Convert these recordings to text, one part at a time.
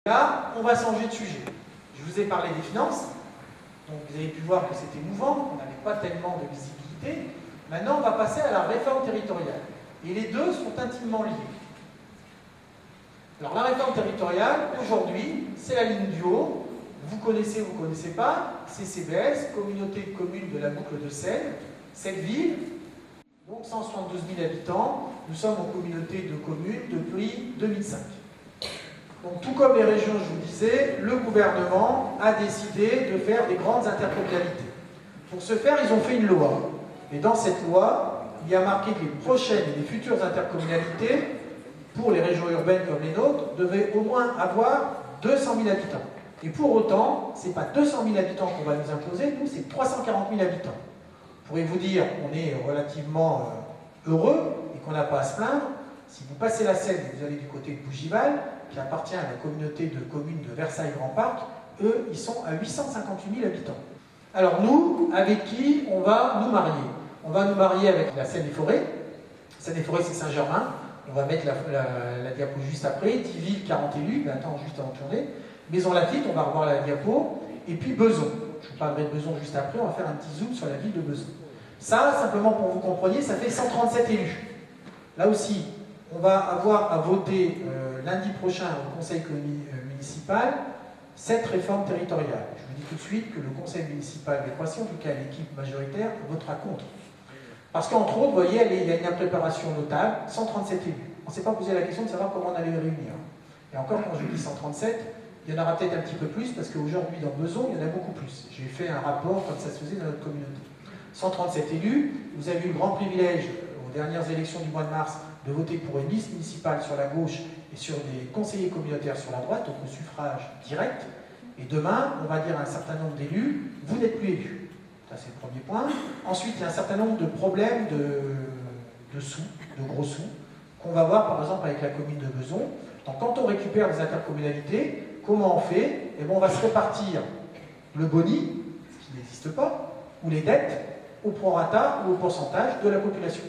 Là, on va changer de sujet. Je vous ai parlé des finances, donc vous avez pu voir que c'était mouvant, qu'on n'avait pas tellement de visibilité. Maintenant, on va passer à la réforme territoriale. Et les deux sont intimement liés. Alors, la réforme territoriale, aujourd'hui, c'est la ligne du haut. Vous connaissez ou vous ne connaissez pas, CCBS, Communauté de communes de la boucle de Seine. Cette ville, donc 172 000 habitants, nous sommes en communauté de communes depuis 2005. Donc, tout comme les régions, je vous disais, le gouvernement a décidé de faire des grandes intercommunalités. Pour ce faire, ils ont fait une loi. Et dans cette loi, il y a marqué que les prochaines et les futures intercommunalités, pour les régions urbaines comme les nôtres, devaient au moins avoir 200 000 habitants. Et pour autant, ce n'est pas 200 000 habitants qu'on va nous imposer, nous, c'est 340 000 habitants. Pourriez-vous dire qu'on est relativement heureux et qu'on n'a pas à se plaindre. Si vous passez la Seine et vous allez du côté de Bougival, qui appartient à la communauté de communes de Versailles-Grand Parc, eux, ils sont à 858 000 habitants. Alors nous, avec qui on va nous marier? On va nous marier avec la Seine-et-Forêt. Seine-et-Forêt, c'est Saint-Germain. On va mettre la diapo juste après. 10 villes, 40 élus. Ben, attends, juste avant de tourner. Maison-Lafitte, on va revoir la diapo. Et puis Besançon. Je vous parlerai de Besançon juste après. On va faire un petit zoom sur la ville de Besançon. Ça, simplement pour vous compreniez, ça fait 137 élus. Là aussi, on va avoir à voter lundi prochain au conseil municipal cette réforme territoriale. Je vous dis tout de suite que le conseil municipal des Croissants, en tout cas l'équipe majoritaire, votera contre. Parce qu'entre autres, vous voyez, il y a une impréparation notable, 137 élus. On ne s'est pas posé la question de savoir comment on allait les réunir. Et encore, quand je dis 137, il y en aura peut-être un petit peu plus, parce qu'aujourd'hui, dans Besançon, il y en a beaucoup plus. J'ai fait un rapport comme ça se faisait dans notre communauté. 137 élus, vous avez eu le grand privilège, aux dernières élections du mois de mars, de voter pour une liste municipale sur la gauche et sur des conseillers communautaires sur la droite, donc au suffrage direct. Et demain, on va dire à un certain nombre d'élus, vous n'êtes plus élus. Ça, c'est le premier point. Ensuite, il y a un certain nombre de problèmes de sous, de gros sous, qu'on va voir par exemple avec la commune de Besançon. Donc, quand on récupère des intercommunalités, comment on fait? Eh bien, on va se répartir le boni, ce qui n'existe pas, ou les dettes, au prorata ou au pourcentage de la population.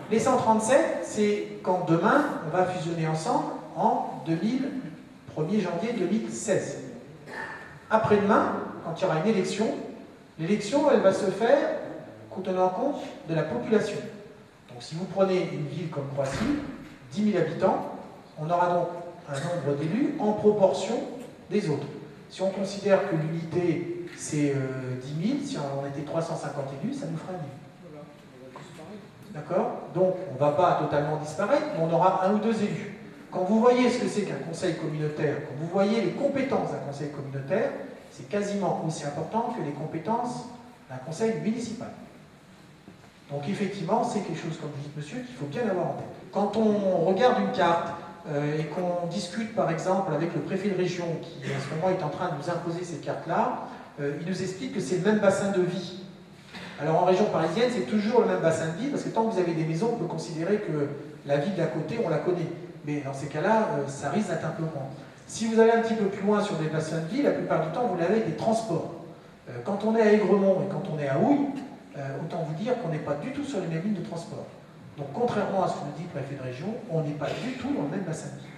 Les 137, c'est quand demain, on va fusionner ensemble en 1er janvier 2016. Après-demain, quand il y aura une élection, l'élection, elle va se faire en tenant compte de la population. Donc si vous prenez une ville comme Croissy, 10 000 habitants, on aura donc un nombre d'élus en proportion des autres. Si on considère que l'unité, c'est 10 000, si on était 350 élus, ça nous fera 1 000. D'accord? Donc, on ne va pas totalement disparaître, mais on aura 1 ou 2 élus. Quand vous voyez ce que c'est qu'un conseil communautaire, quand vous voyez les compétences d'un conseil communautaire, c'est quasiment aussi important que les compétences d'un conseil municipal. Donc, effectivement, c'est quelque chose, comme vous dites, monsieur, qu'il faut bien avoir en tête. Quand on regarde une carte et qu'on discute, par exemple, avec le préfet de région, qui, en ce moment, est en train de nous imposer ces cartes-là, il nous explique que c'est le même bassin de vie. Alors en région parisienne, c'est toujours le même bassin de vie, parce que tant que vous avez des maisons, on peut considérer que la ville d'à côté, on la connaît. Mais dans ces cas-là, ça risque d'être un peu moins. Si vous allez un petit peu plus loin sur des bassins de vie, la plupart du temps, vous l'avez avec des transports. Quand on est à Aigremont et quand on est à Houille, autant vous dire qu'on n'est pas du tout sur les mêmes lignes de transport. Donc contrairement à ce que nous dit le préfet de région, on n'est pas du tout dans le même bassin de vie.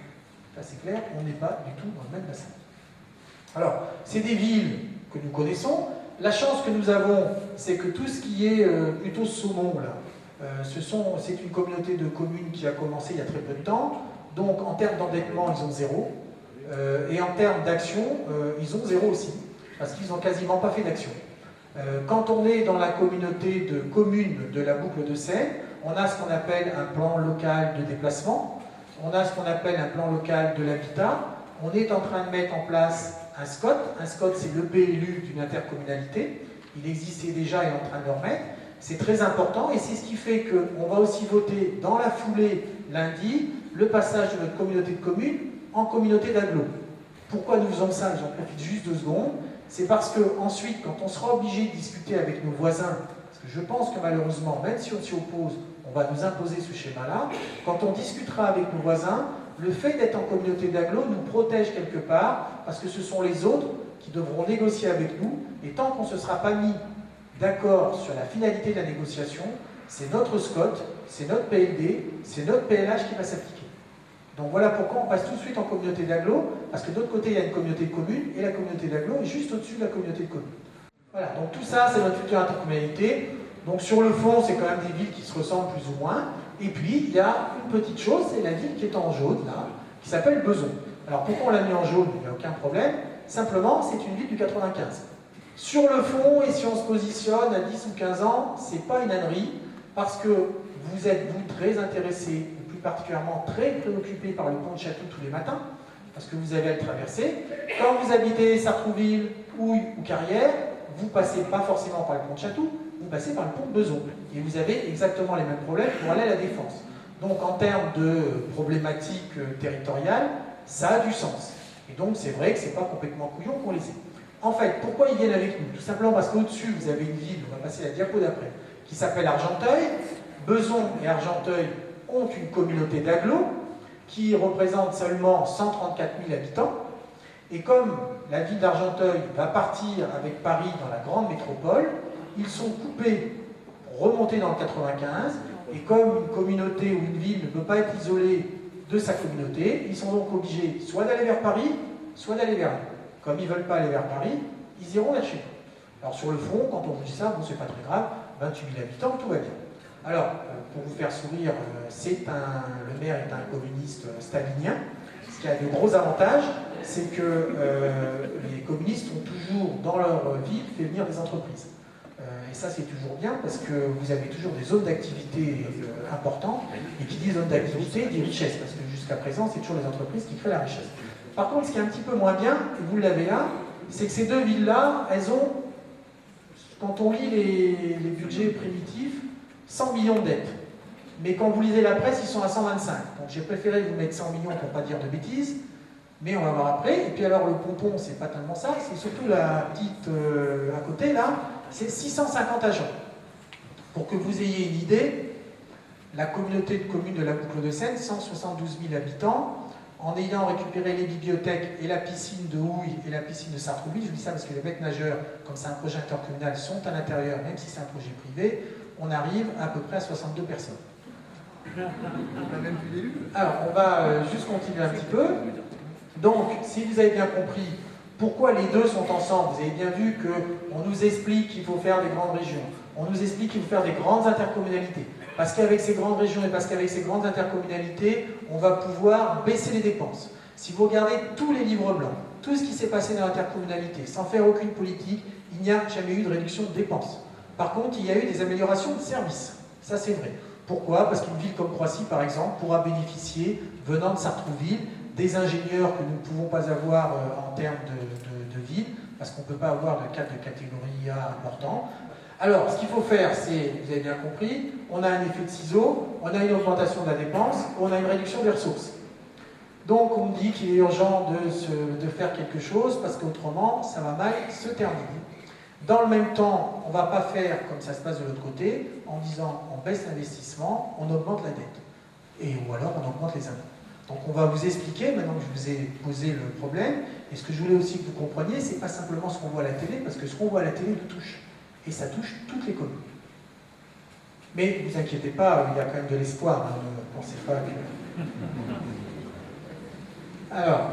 Ça c'est clair, on n'est pas du tout dans le même bassin de vie. Alors, c'est des villes que nous connaissons. La chance que nous avons, c'est que tout ce qui est plutôt saumon, là, c'est une communauté de communes qui a commencé il y a très peu de temps. Donc en termes d'endettement, ils ont 0. Et en termes d'action, ils ont 0 aussi, parce qu'ils n'ont quasiment pas fait d'action. Quand on est dans la communauté de communes de la boucle de Seine, on a ce qu'on appelle un plan local de déplacement, on a ce qu'on appelle un plan local de l'habitat, on est en train de mettre en place un SCOT. Un SCOT, c'est le PLU d'une intercommunalité. Il existait déjà et est en train de le remettre. C'est très important et c'est ce qui fait qu'on va aussi voter dans la foulée lundi le passage de notre communauté de communes en communauté d'agglo. Pourquoi nous faisons ça? J'en profite juste 2 secondes. C'est parce que ensuite, quand on sera obligé de discuter avec nos voisins, parce que je pense que malheureusement, même si on s'y oppose, on va nous imposer ce schéma-là, quand on discutera avec nos voisins, le fait d'être en communauté d'agglo nous protège quelque part, parce que ce sont les autres qui devront négocier avec nous, et tant qu'on ne se sera pas mis d'accord sur la finalité de la négociation, c'est notre SCOT, c'est notre PLD, c'est notre PLH qui va s'appliquer. Donc voilà pourquoi on passe tout de suite en communauté d'agglo, parce que de l'autre côté, il y a une communauté de communes, et la communauté d'agglo est juste au-dessus de la communauté de communes. Voilà, donc tout ça, c'est notre future intercommunalité. Donc sur le fond, c'est quand même des villes qui se ressemblent plus ou moins. Et puis, il y a une petite chose, c'est la ville qui est en jaune, là, qui s'appelle Beson. Alors pourquoi on l'a mis en jaune? Il n'y a aucun problème. Simplement, c'est une ville du 95. Sur le fond, et si on se positionne à 10 ou 15 ans, c'est pas une ânerie, parce que vous êtes, vous, très intéressés, ou plus particulièrement très préoccupés par le pont de Chatou tous les matins, parce que vous avez à le traverser. Quand vous habitez Sartrouville, Houille ou Carrière, vous passez pas forcément par le pont de Chatou, vous passez par le pont de Beson. Et vous avez exactement les mêmes problèmes pour aller à la Défense. Donc en termes de problématiques territoriales, ça a du sens. Et donc c'est vrai que c'est pas complètement couillon qu'on les ait. En fait, pourquoi ils viennent avec nous? Tout simplement parce qu'au-dessus, vous avez une ville, on va passer la diapo d'après, qui s'appelle Argenteuil. Beson et Argenteuil ont une communauté d'agglo qui représente seulement 134 000 habitants. Et comme la ville d'Argenteuil va partir avec Paris dans la grande métropole, ils sont coupés pour remonter dans le 95. Et comme une communauté ou une ville ne peut pas être isolée de sa communauté, ils sont donc obligés soit d'aller vers Paris, soit d'aller vers nous. Comme ils ne veulent pas aller vers Paris, ils iront vers chez nous. Alors sur le fond, quand on vous dit ça, bon, c'est pas très grave, 28 000 habitants, tout va bien. Alors, pour vous faire sourire, le maire est un communiste stalinien. Ce qui a de gros avantages, c'est que les communistes ont toujours, dans leur ville, fait venir des entreprises. Et ça, c'est toujours bien, parce que vous avez toujours des zones d'activité importantes, et qui dit zone d'activité, dit richesse, parce que jusqu'à présent, c'est toujours les entreprises qui créent la richesse. Par contre, ce qui est un petit peu moins bien, et vous l'avez là, c'est que ces deux villes-là, elles ont, quand on lit les budgets primitifs, 100 millions de dettes. Mais quand vous lisez la presse, ils sont à 125. Donc j'ai préféré vous mettre 100 millions pour ne pas dire de bêtises, mais on va voir après. Et puis alors le pompon, c'est pas tellement ça, c'est surtout la petite à côté là, c'est 650 agents. Pour que vous ayez une idée, la communauté de communes de la Boucle de Seine, 172 000 habitants, en ayant récupéré les bibliothèques et la piscine de Houille et la piscine de Sartrouville, je dis ça parce que les maîtres nageurs, comme c'est un projet intercommunal, sont à l'intérieur, même si c'est un projet privé, on arrive à peu près à 62 personnes. Alors, on va juste continuer un petit peu. Donc, si vous avez bien compris pourquoi les deux sont ensemble, vous avez bien vu qu'on nous explique qu'il faut faire des grandes régions, on nous explique qu'il faut faire des grandes intercommunalités, parce qu'avec ces grandes régions et parce qu'avec ces grandes intercommunalités, on va pouvoir baisser les dépenses. Si vous regardez tous les livres blancs, tout ce qui s'est passé dans l'intercommunalité, sans faire aucune politique, il n'y a jamais eu de réduction de dépenses. Par contre, il y a eu des améliorations de services. Ça, c'est vrai. Pourquoi? Parce qu'une ville comme Croissy, par exemple, pourra bénéficier, venant de Sartrouville, des ingénieurs que nous ne pouvons pas avoir en termes de ville, parce qu'on ne peut pas avoir de cadre de catégorie A important. Alors, ce qu'il faut faire, c'est, vous avez bien compris, on a un effet de ciseau, on a une augmentation de la dépense, on a une réduction des ressources. Donc, on dit qu'il est urgent de faire quelque chose, parce qu'autrement, ça va mal se terminer. Dans le même temps, on ne va pas faire comme ça se passe de l'autre côté, en disant on baisse l'investissement, on augmente la dette. Ou alors on augmente les impôts. Donc on va vous expliquer, maintenant que je vous ai posé le problème, et ce que je voulais aussi que vous compreniez, c'est pas simplement ce qu'on voit à la télé, parce que ce qu'on voit à la télé nous touche. Et ça touche toutes les communes. Mais ne vous inquiétez pas, il y a quand même de l'espoir, hein, ne pensez pas que... Alors...